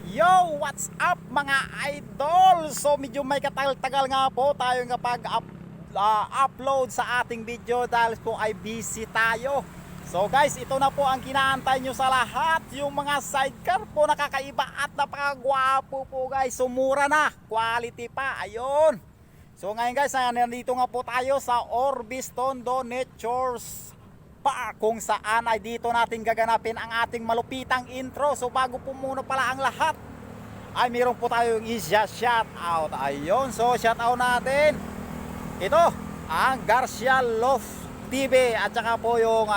Yo, what's up mga idol? So medyo may katagal-tagal nga po tayo upload sa ating video dahil po ay busy tayo. So guys, ito na po ang kinaantay nyo sa lahat. Yung mga sidecar po nakakaiba at napakagwapo po guys. Sumura na, quality pa, ayun. So ngayon guys, nandito nga po tayo sa Orbis Tondo Natures Park, kung saan ay dito natin gaganapin ang ating malupitang intro. So bago po muna pala ang lahat, ay meron po tayong shout out. Ayun, so shout out natin ito ang Garcia Love TV at saka po yung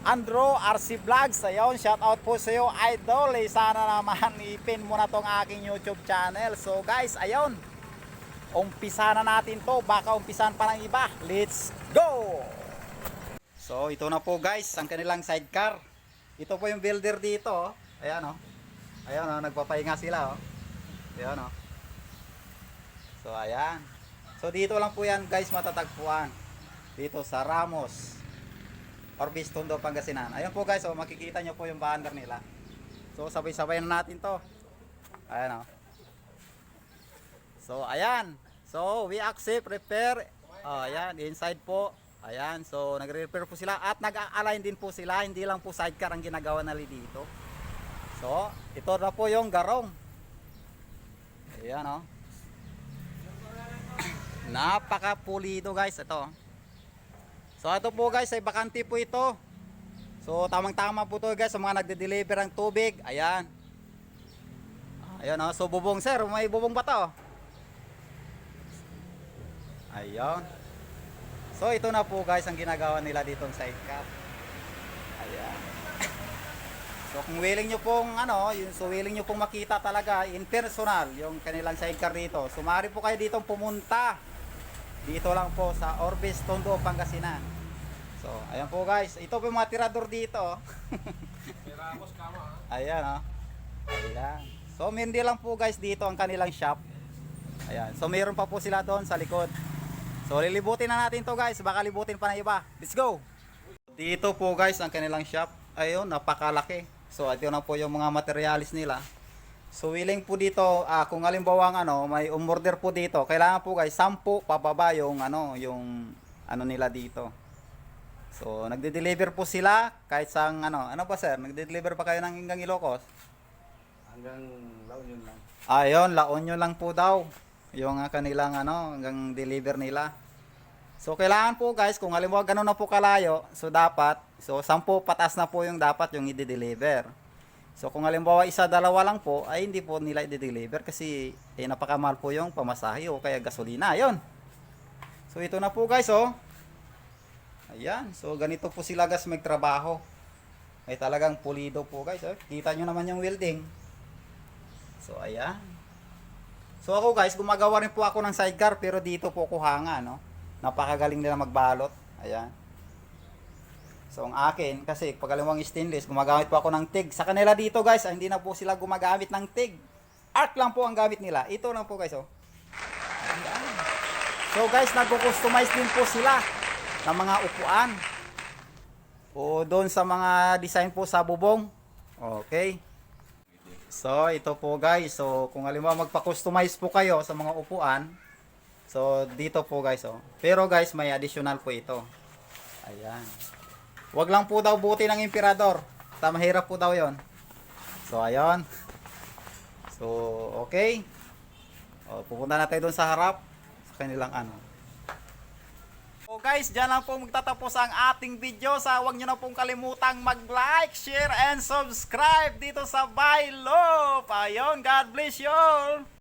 Andro RC Vlogs. Ayun, shout out po sa iyo idol. Sana naman ipin mo na tong aking YouTube channel. So guys, ayun, umpisa na natin to. Baka umpisan pa ng iba. Let's go! So ito na po guys ang kanilang sidecar. Ito po yung builder dito, oh. Ayan oh. Ayan oh, nagpapahinga sila oh. Ayan oh. So ayan. So dito lang po yan guys matatagpuan. Dito sa Ramos, Orbis Tondo, Pangasinan. Ayan po guys, oh, makikita nyo po yung banner nila. So sabay-sabay na natin to. Ayan oh. So ayan. So we accept repair. Oh, ayan, inside po. Ayan, so nagre-repair po sila at nag-align din po sila, hindi lang po sidecar ang ginagawa nila dito. So, ito na po yung garong. Ayan oh. Napaka-pulido guys ito. So, ito po guys, ay bakante po ito. So, tamang-tama po to guys sa mga nagde-deliver ng tubig. Ayan. Ayan oh, so bubong sir, may bubong ba to? Ayan. So ito na po guys ang ginagawa nila dito sa sidecar. Ayan. So kung willing nyo pong willing nyo pong makita talaga in personal yung kanilang sidecar dito, sumari po kayo dito pumunta. Dito lang po sa Orbis Tondo, Pangasinan. So ayan po guys, ito po yung mga tirador dito. Ramos kama. Ayan oh. Ayan. So hindi lang po guys dito ang kanilang shop. Ayan. So mayroon pa po sila doon sa likod. So lilibutin na natin to guys, baka libutin pa na iba. Let's go! Dito po guys ang kanilang shop. Ayun, napakalaki. So ito na po yung mga materialis nila. So willing po dito, kung halimbawa may umorder po dito, kailangan po guys 10 pababa yung nila dito. So nagde-deliver po sila kahit sang ano pa sir, nagde-deliver pa kayo ng hanggang Ilocos? Hanggang La Union lang. Ayun, La Union lang po daw yung kanilang hanggang deliver nila. So kailangan po guys, kung halimbawa gano'n na po kalayo, so dapat 10 patas na po yung dapat yung i-deliver. So kung halimbawa isa dalawa lang po, ay hindi po nila i-deliver kasi napakamahal po yung pamasahe o kaya gasolina. Ayun. So ito na po guys oh. Ayan, so ganito po sila guys magtrabaho. Ay talagang pulido po guys oh. Kita nyo naman yung welding. So ayan. So ako guys, gumagawa rin po ako ng sidecar pero dito po kuhanga, no. Napakagaling nila magbalot. Ayan. So ang akin kasi pagalimang stainless, gumagamit po ako ng TIG. Sa kanila dito guys, hindi na po sila gumagamit ng TIG. Arc lang po ang gamit nila. Ito lang po guys, oh. Ayan. So guys, nagko-customize din po sila ng mga upuan. O doon sa mga design po sa bubong. Okay. So ito po guys, so kung halimbawa magpa-customize po kayo sa mga upuan, so dito po guys oh. Pero guys may additional po ito. Ayan. Wag lang po daw buti ng emperador. Mahirap po daw 'yon. So ayun. So okay. O, pupunta na tayo doon sa harap sa kanilang So guys, dyan lang po magtatapos ang ating video. Huwag nyo na pong kalimutang mag-like, share, and subscribe dito sa Byloop. Ayun, God bless you all!